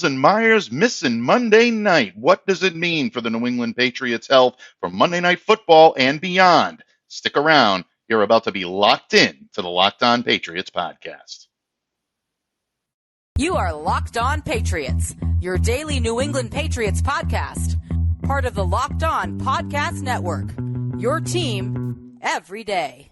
and Meyers missing Monday night. What does it mean for the New England Patriots' health for Monday Night Football and beyond? Stick around. You're about to be locked in to the Locked On Patriots podcast. You are Locked On Patriots, your daily New England Patriots podcast. Part of the Locked On Podcast Network, your team every day.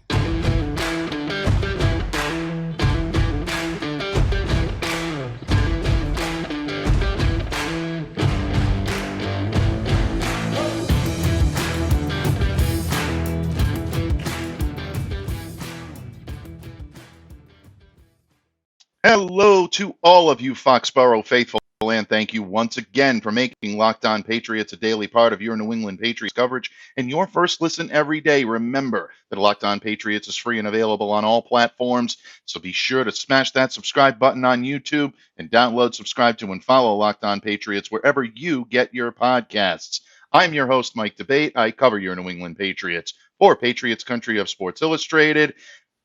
Hello to all of you Foxborough faithful, and thank you once again for making Locked On Patriots a daily part of your New England Patriots coverage and your first listen every day. Remember that Locked On Patriots is free and available on all platforms, so be sure to smash that subscribe button on YouTube and download, subscribe to, and follow Locked On Patriots wherever you get your podcasts. I'm your host, Mike Debate. I cover your New England Patriots for Patriots Country of Sports Illustrated.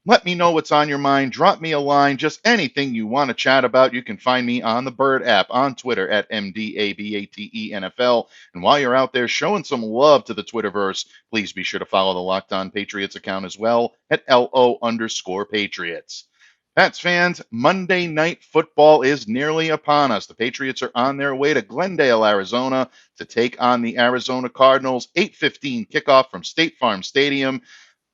Let me know what's on your mind. Drop me a line. Just anything you want to chat about. You can find me on the Bird app, on Twitter at MDABATENFL. And while you're out there showing some love to the Twitterverse, please be sure to follow the Locked On Patriots account as well at LO_Patriots. Pats fans, Monday Night Football is nearly upon us. The Patriots are on their way to Glendale, Arizona to take on the Arizona Cardinals. 8:15 kickoff from State Farm Stadium.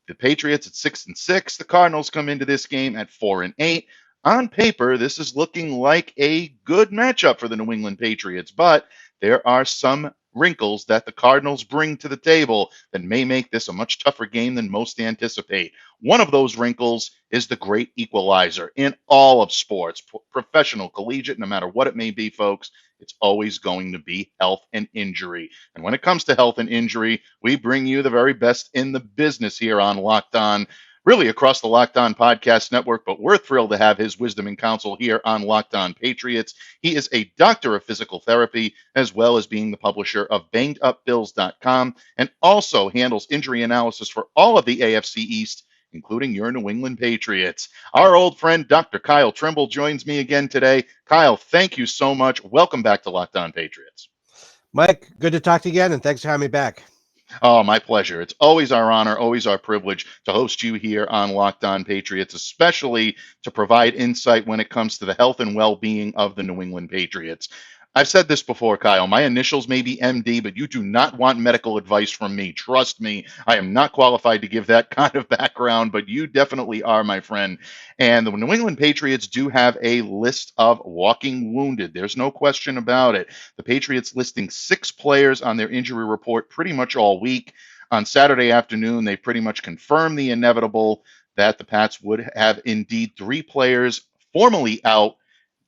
The Patriots at 6-6. The Cardinals come into this game at 4-8. On paper, this is looking like a good matchup for the New England Patriots, but there are some wrinkles that the Cardinals bring to the table that may make this a much tougher game than most anticipate. One of those wrinkles is the great equalizer in all of sports, professional, collegiate, no matter what it may be, folks. It's always going to be health and injury. And when it comes to health and injury, we bring you the very best in the business here on Locked On, really across the Locked On Podcast Network, but we're thrilled to have his wisdom and counsel here on Locked On Patriots. He is a doctor of physical therapy, as well as being the publisher of BangedUpBills.com, and also handles injury analysis for all of the AFC East, including your New England Patriots. Our old friend, Dr. Kyle Trimble, joins me again today. Kyle, thank you so much. Welcome back to Locked On Patriots. Mike, good to talk to you again, and thanks for having me back. Oh, my pleasure. It's always our honor, always our privilege to host you here on Locked On Patriots, especially to provide insight when it comes to the health and well-being of the New England Patriots. I've said this before, Kyle. My initials may be MD, but you do not want medical advice from me. Trust me, I am not qualified to give that kind of background, but you definitely are, my friend. And the New England Patriots do have a list of walking wounded. There's no question about it. The Patriots listing 6 players on their injury report pretty much all week. On Saturday afternoon, they pretty much confirmed the inevitable that the Pats would have indeed 3 players formally out.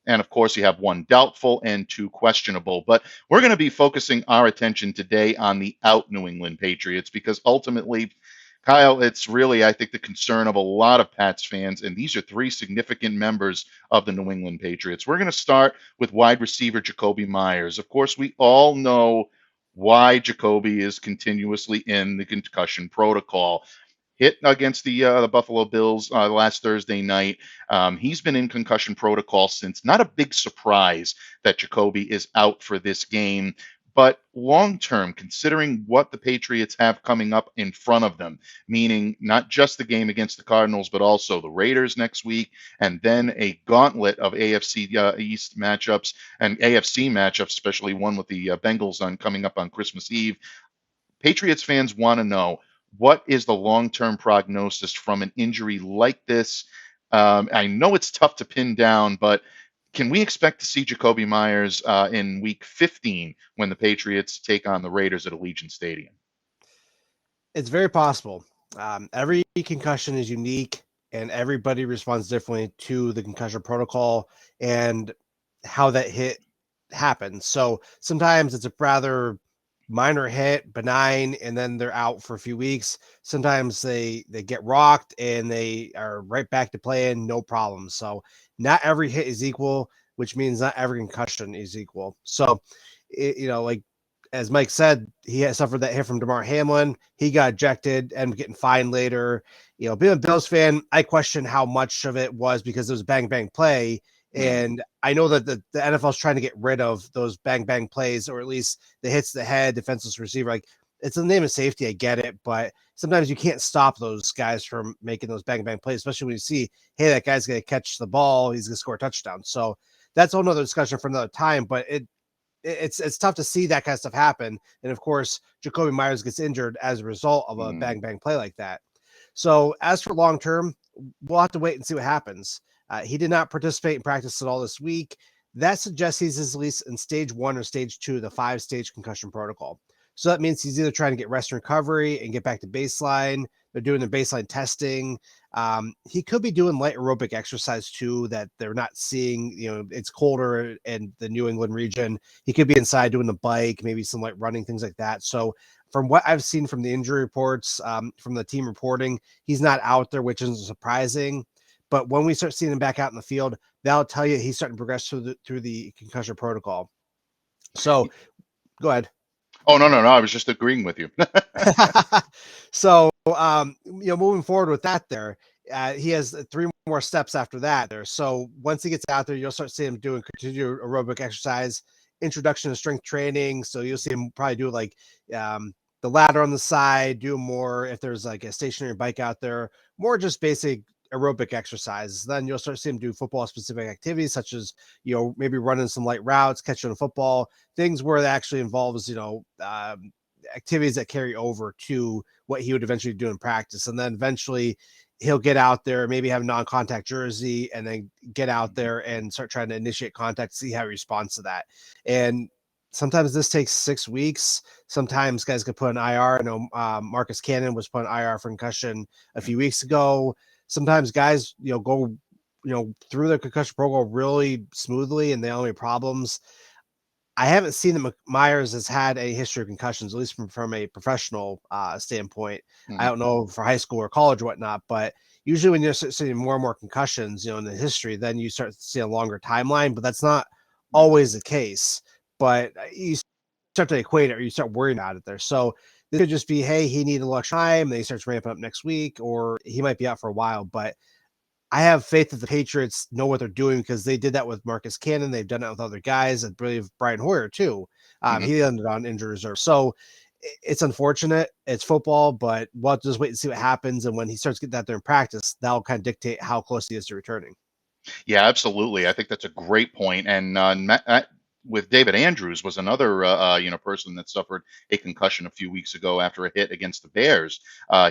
And of course, you have 1 doubtful and 2 questionable. But we're going to be focusing our attention today on the out New England Patriots because ultimately, Kyle, it's really, I think, the concern of a lot of Pats fans. And these are 3 significant members of the New England Patriots. We're going to start with wide receiver Jakobi Meyers. Of course, we all know why Jakobi is continuously in the concussion protocol. Hit against the Buffalo Bills last Thursday night. He's been in concussion protocol since. Not a big surprise that Jakobi is out for this game, but long-term, considering what the Patriots have coming up in front of them, meaning not just the game against the Cardinals, but also the Raiders next week, and then a gauntlet of AFC East matchups and AFC matchups, especially one with the Bengals coming up on Christmas Eve. Patriots fans want to know, what is the long-term prognosis from an injury like this? I know it's tough to pin down, but can we expect to see Jakobi Meyers in Week 15 when the Patriots take on the Raiders at Allegiant Stadium? It's very possible. Every concussion is unique, and everybody responds differently to the concussion protocol and how that hit happens. So sometimes it's a rather minor hit, benign, and then they're out for a few weeks. Sometimes they get rocked and they are right back to playing, no problem. So not every hit is equal, which means not every concussion is equal. So, like as Mike said, he had suffered that hit from DeMar Hamlin. He got ejected and getting fined later. Being a Bills fan, I question how much of it was because it was bang, bang play And I know that the NFL is trying to get rid of those bang bang plays, or at least the hits to the head, defenseless receiver. Like, it's the name of safety, I get it, but sometimes you can't stop those guys from making those bang bang plays, especially when you see, hey, that guy's going to catch the ball, he's going to score a touchdown. So that's a whole nother discussion for another time. But it's tough to see that kind of stuff happen. And of course, Jakobi Meyers gets injured as a result of a bang bang play like that. So as for long term, we'll have to wait and see what happens. He did not participate in practice at all this week. That suggests he's at least in stage 1 or stage 2 of the 5-stage concussion protocol. So that means he's either trying to get rest and recovery and get back to baseline. They're doing the baseline testing. He could be doing light aerobic exercise too, that they're not seeing. It's colder in the New England region. He could be inside doing the bike, maybe some light running, things like that. So from what I've seen from the injury reports, from the team reporting, he's not out there, which isn't surprising. But when we start seeing him back out in the field, that'll tell you he's starting to progress through the concussion protocol. So go ahead. Oh, no. I was just agreeing with you. So, moving forward with that there, he has 3 more steps after that there. So once he gets out there, you'll start seeing him doing continued aerobic exercise, introduction to strength training. So you'll see him probably do like the ladder on the side, do more if there's like a stationary bike out there, more just basic aerobic exercises. Then you'll start seeing him do football specific activities, such as, maybe running some light routes, catching a football, things where that actually involves, activities that carry over to what he would eventually do in practice. And then eventually he'll get out there, maybe have a non-contact jersey, and then get out there and start trying to initiate contact, see how he responds to that. And sometimes this takes 6 weeks. Sometimes guys get put on IR. I know Marcus Cannon was put on IR for concussion a few weeks ago. Sometimes guys, go, through the concussion protocol really smoothly and they don't have any problems. I haven't seen that Myers has had a history of concussions, at least from a professional standpoint. I don't know for high school or college or whatnot, but usually when you're seeing more and more concussions, in the history, then you start to see a longer timeline, but that's not always the case. But you start to equate it, or you start worrying about it there. So this could just be, hey, he needed a lot of time, and then he starts ramping up next week, or he might be out for a while. But I have faith that the Patriots know what they're doing, because they did that with Marcus Cannon. They've done it with other guys. I believe Brian Hoyer too. He ended on injured reserve. So it's unfortunate. It's football, but we'll have to just wait and see what happens. And when he starts getting out there in practice, that'll kind of dictate how close he is to returning. Yeah, absolutely. I think that's a great point. And with David Andrews was another person that suffered a concussion a few weeks ago after a hit against the Bears.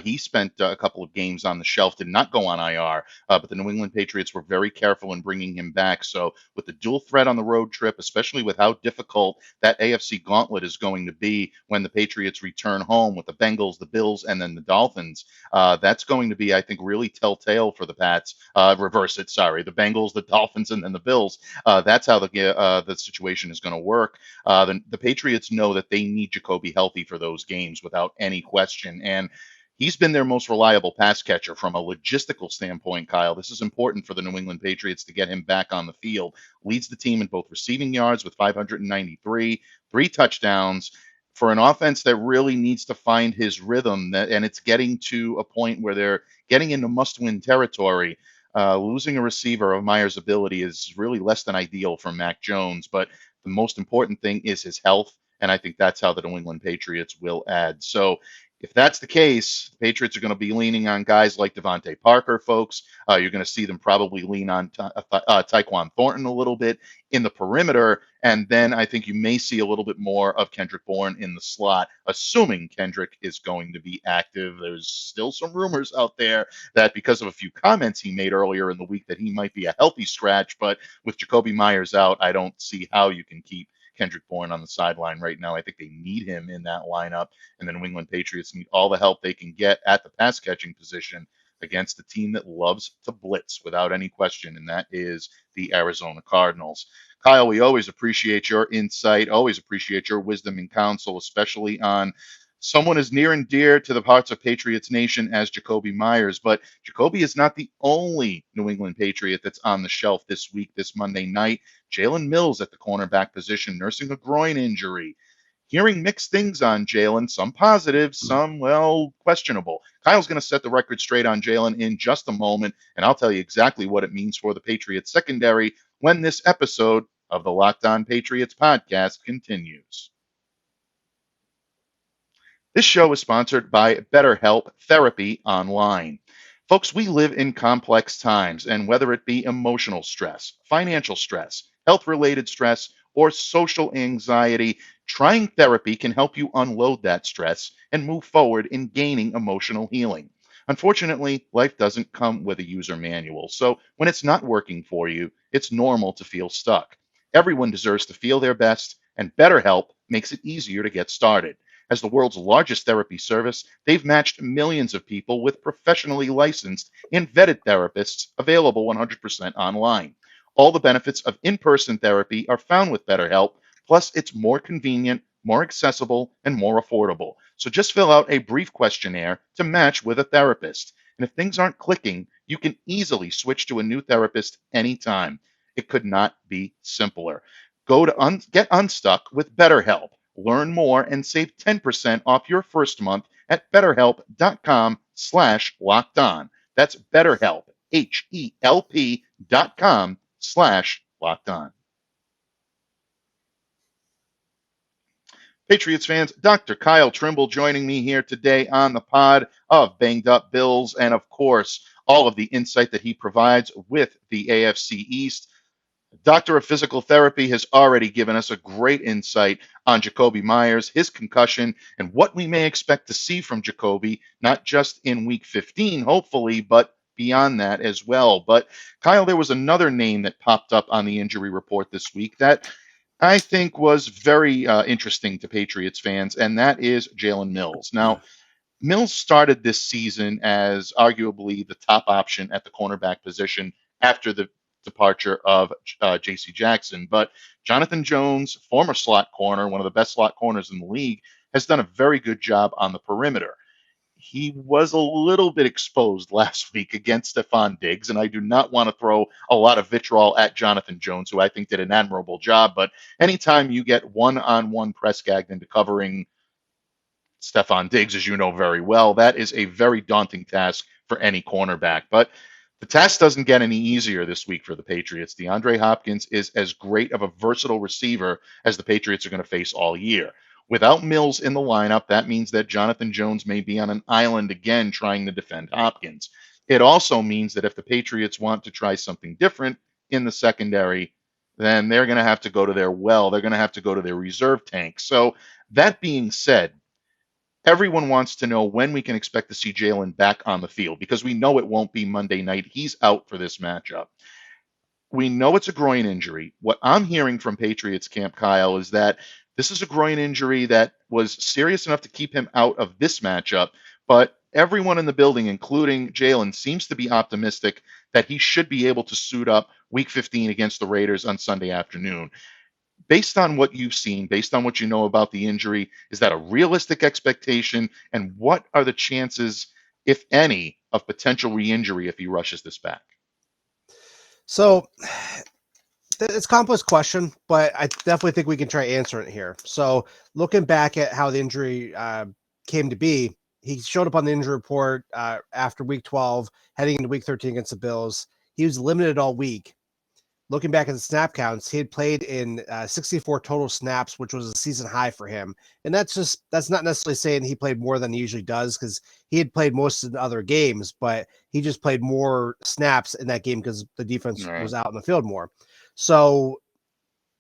He spent a couple of games on the shelf, did not go on IR, but the New England Patriots were very careful in bringing him back. So with the dual threat on the road trip, especially with how difficult that AFC gauntlet is going to be when the Patriots return home with the Bengals, the Bills, and then the Dolphins, that's going to be, I think, really telltale for the Pats. Reverse it, sorry, the Bengals, the Dolphins, and then the Bills. That's how the situation is going to work. The Patriots know that they need Jakobi healthy for those games without any question. And he's been their most reliable pass catcher from a logistical standpoint, Kyle. This is important for the New England Patriots to get him back on the field. Leads the team in both receiving yards with 593, 3 touchdowns. For an offense that really needs to find his rhythm, and it's getting to a point where they're getting into must-win territory. Losing a receiver of Myers' ability is really less than ideal for Mac Jones, but the most important thing is his health, and I think that's how the New England Patriots will add. So if that's the case, the Patriots are going to be leaning on guys like Devontae Parker, folks. You're going to see them probably lean on Tyquan Thornton a little bit in the perimeter, and then I think you may see a little bit more of Kendrick Bourne in the slot, assuming Kendrick is going to be active. There's still some rumors out there that because of a few comments he made earlier in the week that he might be a healthy scratch, but with Jakobi Meyers out, I don't see how you can keep Kendrick Bourne on the sideline right now. I think they need him in that lineup, and the New England Patriots need all the help they can get at the pass catching position against a team that loves to blitz without any question, and that is the Arizona Cardinals. Kyle, we always appreciate your insight, always appreciate your wisdom and counsel, especially on someone as near and dear to the hearts of Patriots Nation as Jakobi Meyers. But Jakobi is not the only New England Patriot that's on the shelf this week, this Monday night. Jalen Mills at the cornerback position, nursing a groin injury. Hearing mixed things on Jalen, some positive, some, well, questionable. Kyle's going to set the record straight on Jalen in just a moment, and I'll tell you exactly what it means for the Patriots secondary when this episode of the Locked On Patriots podcast continues. This show is sponsored by BetterHelp Therapy Online. Folks, we live in complex times, and whether it be emotional stress, financial stress, health-related stress, or social anxiety, trying therapy can help you unload that stress and move forward in gaining emotional healing. Unfortunately, life doesn't come with a user manual, so when it's not working for you, it's normal to feel stuck. Everyone deserves to feel their best, and BetterHelp makes it easier to get started. As the world's largest therapy service, they've matched millions of people with professionally licensed and vetted therapists available 100% online. All the benefits of in-person therapy are found with BetterHelp, plus it's more convenient, more accessible, and more affordable. So just fill out a brief questionnaire to match with a therapist. And if things aren't clicking, you can easily switch to a new therapist anytime. It could not be simpler. Go to Get Unstuck with BetterHelp. Learn more and save 10% off your first month at betterhelp.com/lockedon. That's BetterHelp, HELP.com/lockedon. Patriots fans, Dr. Kyle Trimble joining me here today on the pod of Banged Up Bills, and of course, all of the insight that he provides with the AFC East. Doctor of Physical Therapy has already given us a great insight on Jakobi Meyers, his concussion, and what we may expect to see from Jakobi, not just in Week 15, hopefully, but beyond that as well. But Kyle, there was another name that popped up on the injury report this week that I think was very interesting to Patriots fans, and that is Jalen Mills. Now, Mills started this season as arguably the top option at the cornerback position after the departure of J.C. Jackson. But Jonathan Jones, former slot corner, one of the best slot corners in the league, has done a very good job on the perimeter. He was a little bit exposed last week against Stephon Diggs, and I do not want to throw a lot of vitriol at Jonathan Jones, who I think did an admirable job. But anytime you get one-on-one press gagged into covering Stephon Diggs, as you know very well, that is a very daunting task for any cornerback. But the task doesn't get any easier this week for the Patriots. DeAndre Hopkins is as great of a versatile receiver as the Patriots are going to face all year. Without Mills in the lineup, that means that Jonathan Jones may be on an island again trying to defend Hopkins. It also means that if the Patriots want to try something different in the secondary, then they're going to have to go to their well. They're going to have to go to their reserve tank. So that being said, everyone wants to know when we can expect to see Jalen back on the field, because we know it won't be Monday night. He's out for this matchup. We know it's a groin injury. What I'm hearing from Patriots camp, Kyle, is that this is a groin injury that was serious enough to keep him out of this matchup, but everyone in the building, including Jalen, seems to be optimistic that he should be able to suit up Week 15 against the Raiders on Sunday afternoon. Based on what you've seen, based on what you know about the injury, is that a realistic expectation? And what are the chances, if any, of potential re-injury if he rushes this back? So it's a complex question, but I definitely think we can try answering it here. So looking back at how the injury came to be, he showed up on the injury report after Week 12, heading into Week 13 against the Bills. He was limited all week. Looking back at the snap counts, he had played in 64 total snaps, which was a season high for him. And that's not necessarily saying he played more than he usually does, because he had played most of the other games, but he just played more snaps in that game because the defense was out in the field more. So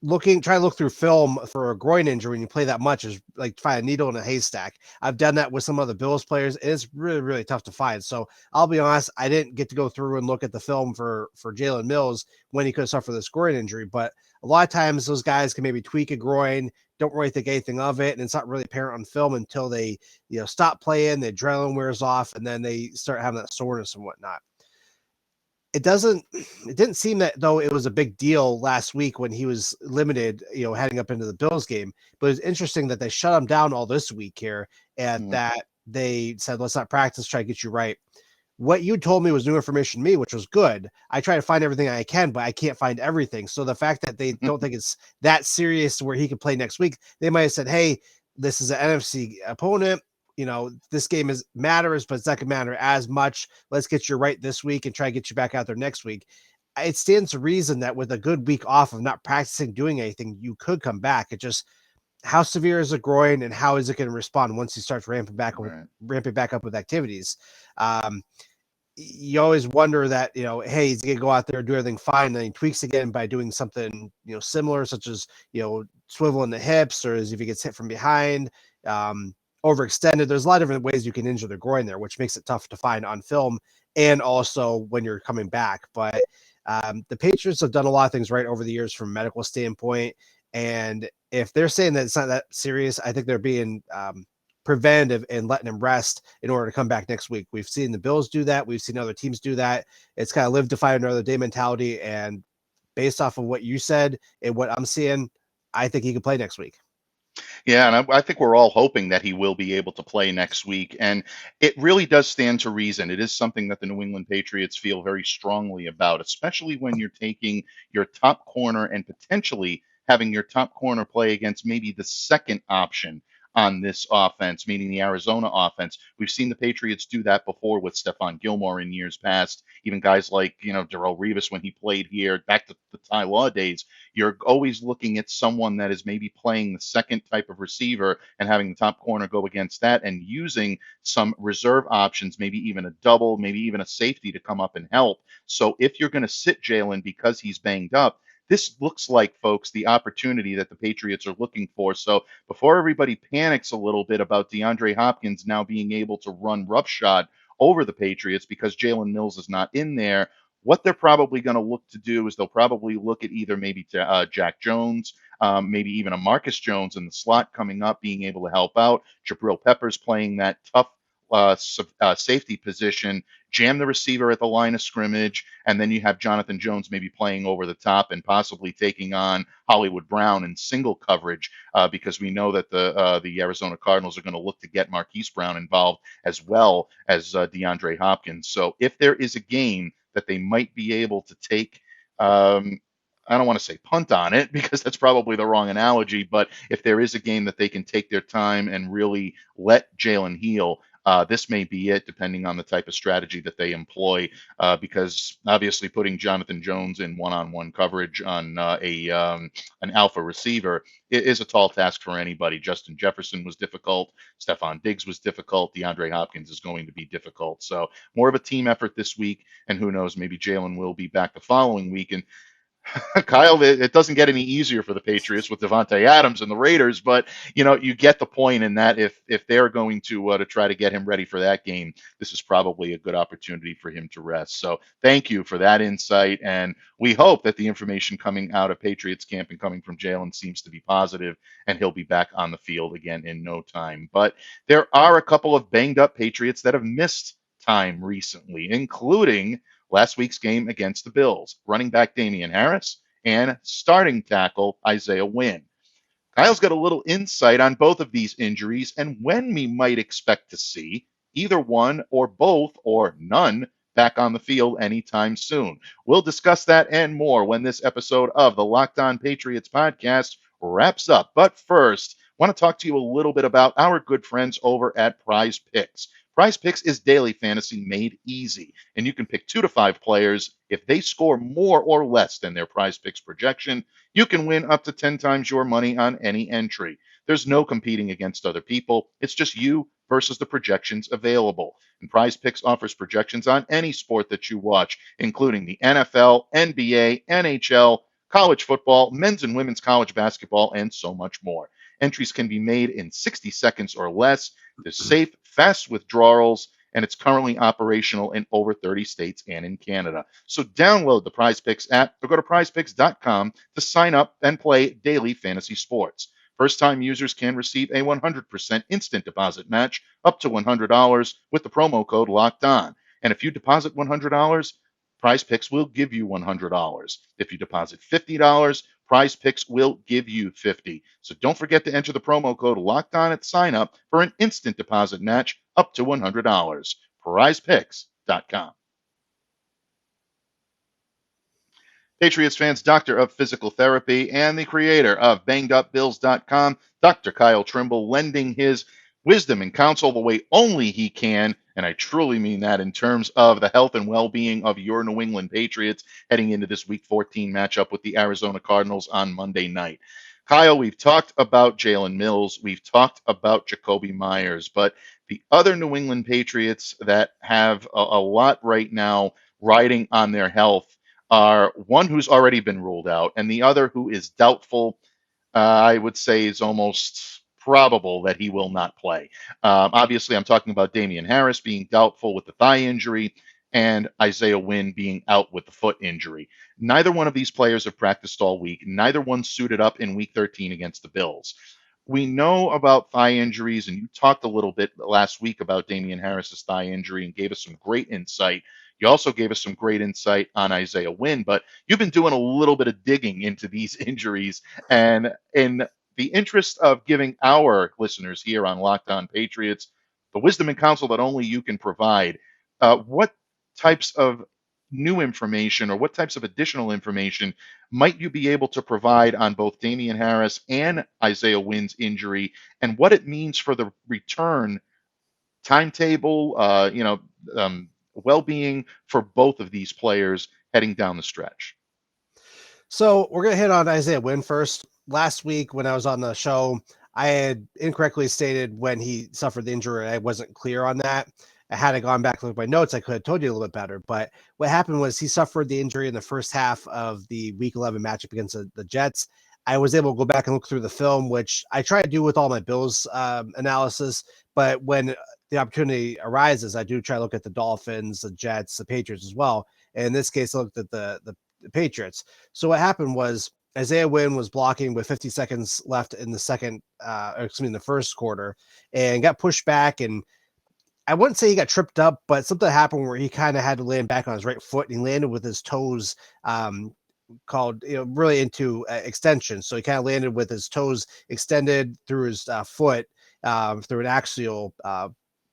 trying to look through film for a groin injury when you play that much is like find a needle in a haystack. I've done that with some other Bills players, and it's really, really tough to find. So I'll be honest, I didn't get to go through and look at the film for Jalen Mills when he could have suffered this groin injury. But a lot of times those guys can maybe tweak a groin, don't really think anything of it, and it's not really apparent on film until they stop playing, the adrenaline wears off, and then they start having that soreness and whatnot. It didn't seem that though it was a big deal last week when he was limited, heading up into the Bills game. But it's interesting that they shut him down all this week here, and that they said, let's not practice, try to get you right. What you told me was new information to me, which was good. I try to find everything I can, but I can't find everything. So the fact that they don't think it's that serious where he could play next week, they might have said, hey, this is an NFC opponent. This game matters, but it's not going to matter as much. Let's get you right this week and try to get you back out there next week. it stands to reason that with a good week off of not practicing, doing anything, you could come back. It just, how severe is the groin and how is it going to respond once he starts Right. ramping back up with activities? You always wonder that, hey, he's going to go out there and do everything fine. And then he tweaks again by doing something, similar, such as, swiveling the hips, or as if he gets hit from behind, overextended. There's a lot of different ways you can injure the groin there, which makes it tough to find on film and also when you're coming back. But the Patriots have done a lot of things right over the years from a medical standpoint. And if they're saying that it's not that serious, I think they're being preventive and letting him rest in order to come back next week. We've seen the Bills do that. We've seen other teams do that. It's kind of live to fight another day mentality. And based off of what you said and what I'm seeing, I think he can play next week. Yeah, and I think we're all hoping that he will be able to play next week. And it really does stand to reason. It is something that the New England Patriots feel very strongly about, especially when you're taking your top corner and potentially having your top corner play against maybe the second option on this offense, meaning the Arizona offense. We've seen the Patriots do that before with Stephon Gilmore in years past. Even guys like, Darrelle Revis when he played here, back to the Ty Law days. You're always looking at someone that is maybe playing the second type of receiver and having the top corner go against that and using some reserve options, maybe even a double, maybe even a safety to come up and help. So if you're going to sit Jalen because he's banged up, this looks like, folks, the opportunity that the Patriots are looking for. So before everybody panics a little bit about DeAndre Hopkins now being able to run roughshod over the Patriots because Jalen Mills is not in there, what they're probably going to look to do is they'll probably look at either maybe Jack Jones, maybe even a Marcus Jones in the slot coming up, being able to help out. Jabril Peppers playing that tough safety position, jam the receiver at the line of scrimmage, and then you have Jonathan Jones maybe playing over the top and possibly taking on Hollywood Brown in single coverage because we know that the Arizona Cardinals are going to look to get Marquise Brown involved as well as DeAndre Hopkins. So if there is a game that they might be able to take, I don't want to say punt on it because that's probably the wrong analogy, but if there is a game that they can take their time and really let Jalen heal, this may be it, depending on the type of strategy that they employ, because obviously putting Jonathan Jones in one-on-one coverage on an alpha receiver is a tall task for anybody. Justin Jefferson was difficult. Stephon Diggs was difficult. DeAndre Hopkins is going to be difficult. So more of a team effort this week, and who knows, maybe Jalen will be back the following week. And Kyle, it doesn't get any easier for the Patriots with Devontae Adams and the Raiders, but you get the point in that if they're going to try to get him ready for that game, this is probably a good opportunity for him to rest. So thank you for that insight, and we hope that the information coming out of Patriots camp and coming from Jalen seems to be positive, and he'll be back on the field again in no time. But there are a couple of banged up Patriots that have missed time recently, including last week's game against the Bills, running back Damien Harris and starting tackle Isaiah Wynn. Kyle's got a little insight on both of these injuries and when we might expect to see either one or both or none back on the field anytime soon. We'll discuss that and more when this episode of the Locked On Patriots podcast wraps up. But first, I want to talk to you a little bit about our good friends over at PrizePicks. PrizePicks is daily fantasy made easy, and you can pick 2 to 5 players. If they score more or less than their PrizePicks projection, you can win up to 10 times your money on any entry. There's no competing against other people. It's just you versus the projections available. And PrizePicks offers projections on any sport that you watch, including the NFL, NBA, NHL, college football, men's and women's college basketball, and so much more. Entries can be made in 60 seconds or less. There's safe, fast withdrawals, and it's currently operational in over 30 states and in Canada. So download the PrizePicks app or go to prizepicks.com to sign up and play daily fantasy sports. First-time users can receive a 100% instant deposit match up to $100 with the promo code Locked On. And if you deposit $100, PrizePicks will give you $100. If you deposit $50, PrizePicks will give you $50. So don't forget to enter the promo code Locked On at sign up for an instant deposit match up to $100. PrizePicks.com. Patriots fans, doctor of physical therapy and the creator of BangedUpBills.com, Dr. Kyle Trimble, lending his wisdom and counsel the way only he can And I truly mean that in terms of the health and well-being of your New England Patriots heading into this Week 14 matchup with the Arizona Cardinals on Monday night. Kyle, we've talked about Jalen Mills. We've talked about Jakobi Meyers, but the other New England Patriots that have a lot right now riding on their health are one who's already been ruled out and the other who is doubtful. I would say is almost probable that he will not play. Obviously, I'm talking about Damien Harris being doubtful with the thigh injury and Isaiah Wynn being out with the foot injury. Neither one of these players have practiced all week. Neither one suited up in Week 13 against the Bills. We know about thigh injuries, and you talked a little bit last week about Damien Harris's thigh injury and gave us some great insight. You also gave us some great insight on Isaiah Wynn, but you've been doing a little bit of digging into these injuries. And in the interest of giving our listeners here on Locked On Patriots the wisdom and counsel that only you can provide, what types of new information or what types of additional information might you be able to provide on both Damien Harris and Isaiah Wynn's injury and what it means for the return timetable, well-being for both of these players heading down the stretch? So we're going to hit on Isaiah Wynn first. Last week when I was on the show, I had incorrectly stated when he suffered the injury. I wasn't clear on that. I had gone back and looked at my notes, I could have told you a little bit better. But what happened was he suffered the injury in the first half of the Week 11 matchup against the Jets. I was able to go back and look through the film, which I try to do with all my Bills analysis. But when the opportunity arises, I do try to look at the Dolphins, the Jets, the Patriots as well. And in this case, I looked at the Patriots. So what happened was Isaiah Wynn was blocking with 50 seconds left in the first quarter and got pushed back. And I wouldn't say he got tripped up, but something happened where he kind of had to land back on his right foot and he landed with his toes really into extension. So he kind of landed with his toes extended through his foot through an axial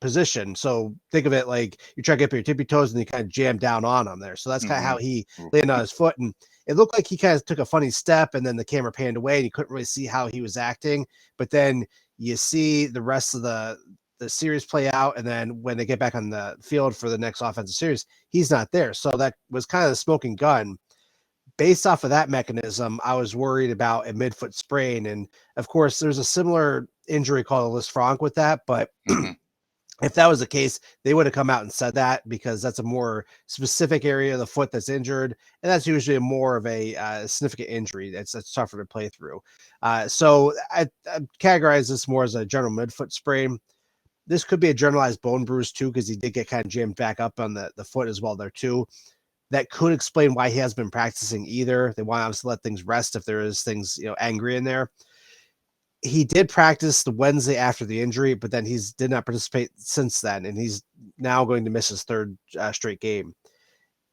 position. So think of it like you try to get up your tippy toes and you kind of jam down on them there. So that's kind of how he landed on his foot. And it looked like he kind of took a funny step and then the camera panned away and you couldn't really see how he was acting. But then you see the rest of the series play out. And then when they get back on the field for the next offensive series, he's not there. So that was kind of the smoking gun. Based off of that mechanism, I was worried about a midfoot sprain. And of course, there's a similar injury called a Lisfranc with that. But if that was the case, they would have come out and said that because that's a more specific area of the foot that's injured. And that's usually more of a significant injury that's tougher to play through. So I categorize this more as a general midfoot sprain. This could be a generalized bone bruise too, because he did get kind of jammed back up on the foot as well there too. That could explain why he hasn't been practicing either. They want us to let things rest if there is things, angry in there. He did practice the Wednesday after the injury, but then he's did not participate since then. And he's now going to miss his third straight game.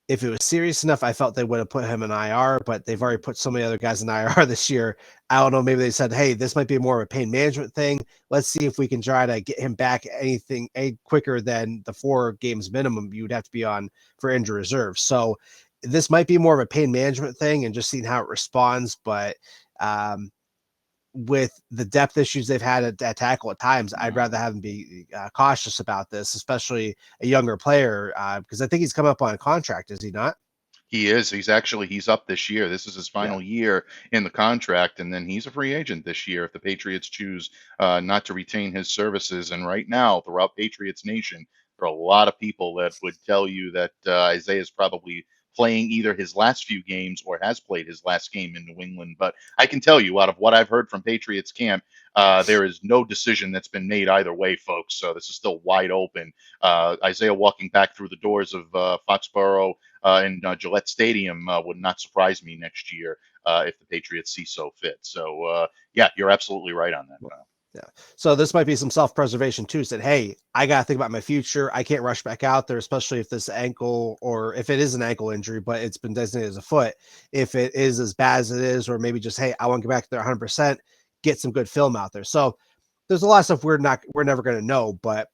If it was serious enough, I felt they would have put him in IR, but they've already put so many other guys in IR this year. I don't know. Maybe they said, hey, this might be more of a pain management thing. Let's see if we can try to get him back any quicker than the 4 games minimum you would have to be on for injury reserve. So this might be more of a pain management thing and just seeing how it responds. But with the depth issues they've had at tackle at times, I'd rather have them be cautious about this, especially a younger player, because I think he's come up on a contract, is he not? He is. He's up this year. This is his final year in the contract, and then he's a free agent this year if the Patriots choose not to retain his services. And right now, throughout Patriots Nation, there are a lot of people that would tell you that Isaiah is probably playing either his last few games or has played his last game in New England. But I can tell you, out of what I've heard from Patriots camp, there is no decision that's been made either way, folks. So this is still wide open. Isaiah walking back through the doors of Foxborough and Gillette Stadium would not surprise me next year if the Patriots see so fit. So, you're absolutely right on that, Kyle. Yeah. So this might be some self-preservation too. Said, hey, I got to think about my future. I can't rush back out there, especially if this ankle or if it is an ankle injury, but it's been designated as a foot. If it is as bad as it is, or maybe just, hey, I want to get back there 100%, get some good film out there. So there's a lot of stuff we're never going to know, but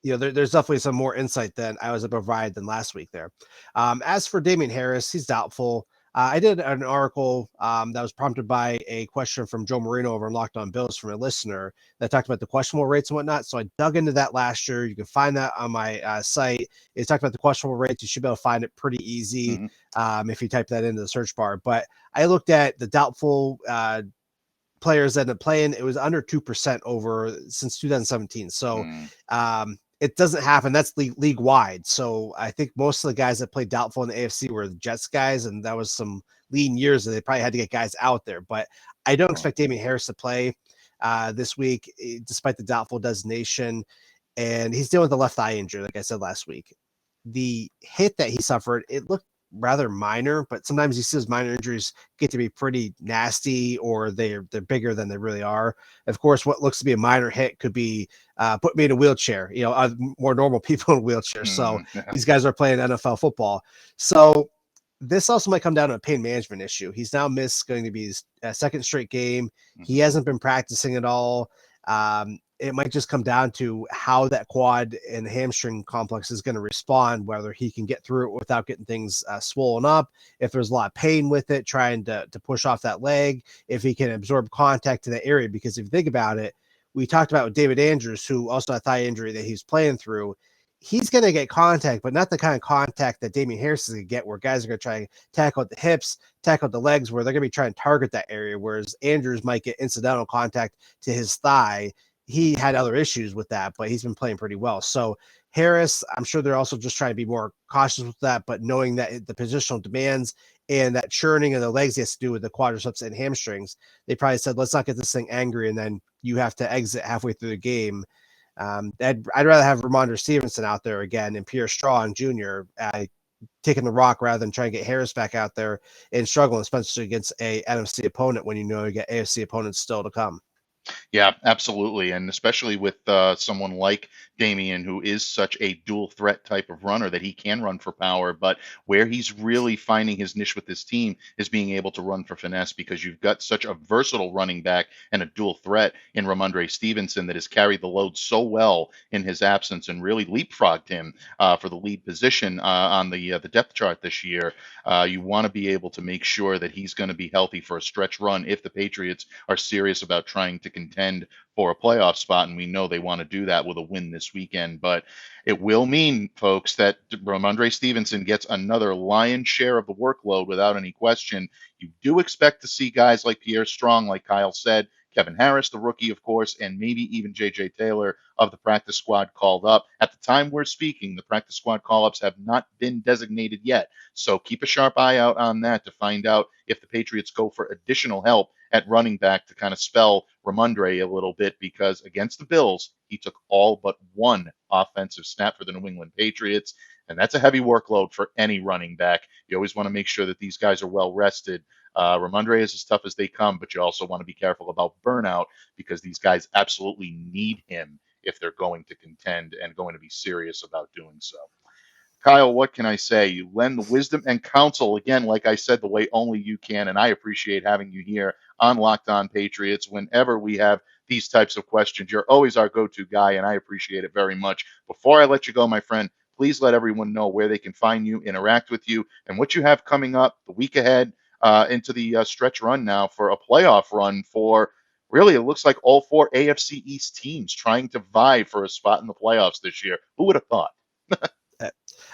there's definitely some more insight than I was able to provide than last week there. As for Damien Harris, he's doubtful. I did an article that was prompted by a question from Joe Marino over in Locked On Bills from a listener that talked about the questionable rates and whatnot. So I dug into that last year. You can find that on my site. It talked about the questionable rates. You should be able to find it pretty easy if you type that into the search bar. But I looked at the doubtful players that ended up playing. It was under 2% over since 2017. So it doesn't happen. That's league wide. So I think most of the guys that played doubtful in the AFC were the Jets guys, and that was some lean years that they probably had to get guys out there. But I don't expect Damien Harris to play this week, despite the doubtful designation. And he's dealing with a left thigh injury, like I said last week. The hit that he suffered, it looked rather minor, but sometimes you see those minor injuries get to be pretty nasty, or they're bigger than they really are. Of course, what looks to be a minor hit could be put me in a wheelchair, more normal people in wheelchairs. So these guys are playing NFL football. So this also might come down to a pain management issue. He's now missed going to be his second straight game. He hasn't been practicing at all. It might just come down to how that quad and hamstring complex is going to respond, whether he can get through it without getting things swollen up, if there's a lot of pain with it, trying to push off that leg, if he can absorb contact to that area. Because if you think about it, we talked about with David Andrews, who also had a thigh injury that he's playing through. He's going to get contact, but not the kind of contact that Damien Harris is going to get, where guys are going to try and tackle at the hips, tackle at the legs, where they're going to be trying to target that area, whereas Andrews might get incidental contact to his thigh. He had other issues with that, but he's been playing pretty well. So Harris, I'm sure they're also just trying to be more cautious with that, but knowing that the positional demands and that churning of the legs he has to do with the quadriceps and hamstrings, they probably said, let's not get this thing angry, and then you have to exit halfway through the game. I'd rather have Ramondre Stevenson out there again and Pierre Strong Jr. Taking the rock rather than trying to get Harris back out there and struggling, especially against a NFC opponent when you know you get AFC opponents still to come. Yeah, absolutely. And especially with someone like Damien, who is such a dual threat type of runner that he can run for power, but where he's really finding his niche with this team is being able to run for finesse, because you've got such a versatile running back and a dual threat in Ramondre Stevenson that has carried the load so well in his absence and really leapfrogged him for the lead position on the depth chart this year. You want to be able to make sure that he's going to be healthy for a stretch run if the Patriots are serious about trying to contend for a playoff spot, and we know they want to do that with a win this weekend. But it will mean, folks, that Ramondre Stevenson gets another lion's share of the workload without any question. You do expect to see guys like Pierre Strong, like Kyle said, Kevin Harris, the rookie, of course, and maybe even J.J. Taylor of the practice squad called up. At the time we're speaking, the practice squad call-ups have not been designated yet. So keep a sharp eye out on that to find out if the Patriots go for additional help at running back to kind of spell Ramondre a little bit, because against the Bills, he took all but one offensive snap for the New England Patriots, and that's a heavy workload for any running back. You always want to make sure that these guys are well rested. Ramondre is as tough as they come, but you also want to be careful about burnout, because these guys absolutely need him if they're going to contend and going to be serious about doing so. Kyle, what can I say? You lend the wisdom and counsel, again, like I said, the way only you can, and I appreciate having you here on Locked On Patriots. Whenever we have these types of questions, you're always our go-to guy, and I appreciate it very much. Before I let you go, my friend, please let everyone know where they can find you, interact with you, and what you have coming up the week ahead into the stretch run now for a playoff run for, really, it looks like all four AFC East teams trying to vie for a spot in the playoffs this year. Who would have thought?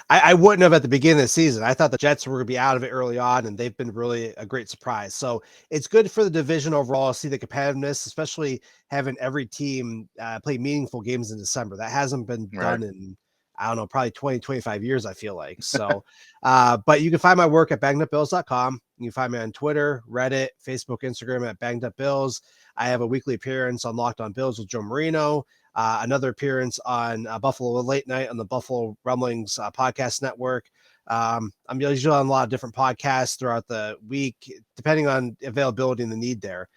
I wouldn't have at the beginning of the season. I thought the Jets were going to be out of it early on, and they've been really a great surprise. So it's good for the division overall to see the competitiveness, especially having every team play meaningful games in December. That hasn't been done in, I don't know, probably 20, 25 years, I feel like. So, but you can find my work at bangedupbills.com. You can find me on Twitter, Reddit, Facebook, Instagram at Banged Up Bills. I have a weekly appearance on Locked On Bills with Joe Marino. Another appearance on Buffalo Late Night on the Buffalo Rumblings podcast network. I'm usually on a lot of different podcasts throughout the week, depending on availability and the need there.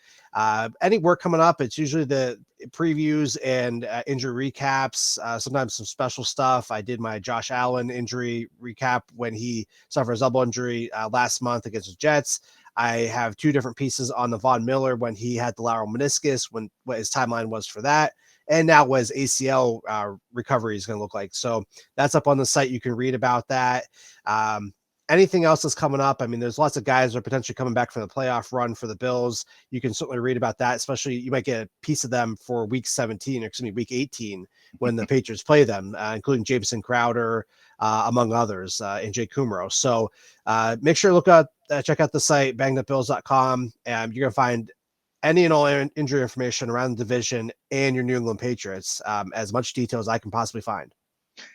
Any work coming up, it's usually the previews and injury recaps, sometimes some special stuff. I did my Josh Allen injury recap when he suffered his elbow injury last month against the Jets. I have two different pieces on the Von Miller when he had the lateral meniscus, what his timeline was for that, and now what his ACL recovery is going to look like. So that's up on the site. You can read about that. anything else that's coming up. I mean, there's lots of guys that are potentially coming back from the playoff run for the Bills. You can certainly read about that, especially you might get a piece of them for week 17, or excuse me, week 18 when the Patriots play them, including Jameson Crowder, among others, and Jake Kumro. So make sure to check out the site, bangedupbills.com, and you're going to find any and all injury information around the division and your New England Patriots, as much detail as I can possibly find.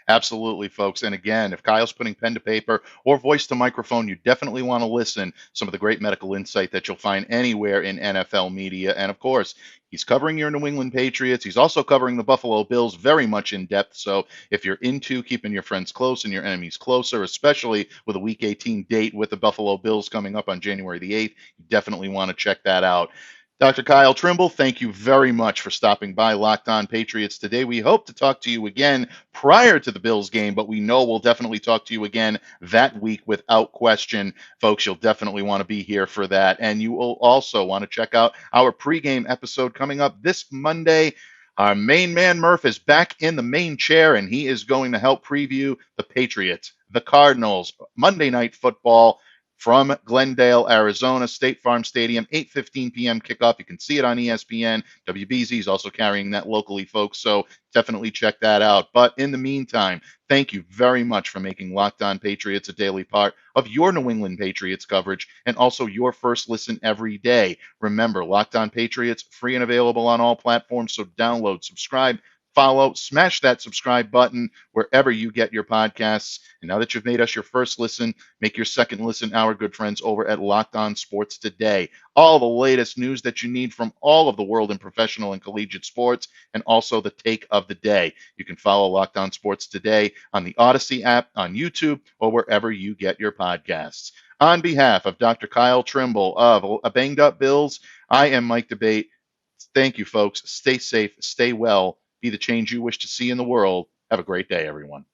Absolutely, folks. And again, if Kyle's putting pen to paper or voice to microphone, you definitely want to listen. Some of the great medical insight that you'll find anywhere in NFL media. And of course, he's covering your New England Patriots. He's also covering the Buffalo Bills very much in depth. So if you're into keeping your friends close and your enemies closer, especially with a Week 18 date with the Buffalo Bills coming up on January the 8th, you definitely want to check that out. Dr. Kyle Trimble, thank you very much for stopping by Locked On Patriots today. We hope to talk to you again prior to the Bills game, but we know we'll definitely talk to you again that week without question. Folks, you'll definitely want to be here for that. And you will also want to check out our pregame episode coming up this Monday. Our main man, Murph, is back in the main chair, and he is going to help preview the Patriots, the Cardinals, Monday Night Football from Glendale, Arizona, State Farm Stadium, 8:15 p.m. kickoff. You can see it on ESPN. WBZ is also carrying that locally, folks, so definitely check that out. But in the meantime, thank you very much for making Locked On Patriots a daily part of your New England Patriots coverage and also your first listen every day. Remember, Locked On Patriots, free and available on all platforms, so download, subscribe, follow, smash that subscribe button wherever you get your podcasts. And now that you've made us your first listen, make your second listen our good friends over at Locked On Sports Today. All the latest news that you need from all of the world in professional and collegiate sports, and also the take of the day. You can follow Locked On Sports Today on the Odyssey app, on YouTube, or wherever you get your podcasts. On behalf of Dr. Kyle Trimble of A Banged Up Bills, I am Mike Debate. Thank you, folks. Stay safe, stay well, be the change you wish to see in the world. Have a great day, everyone.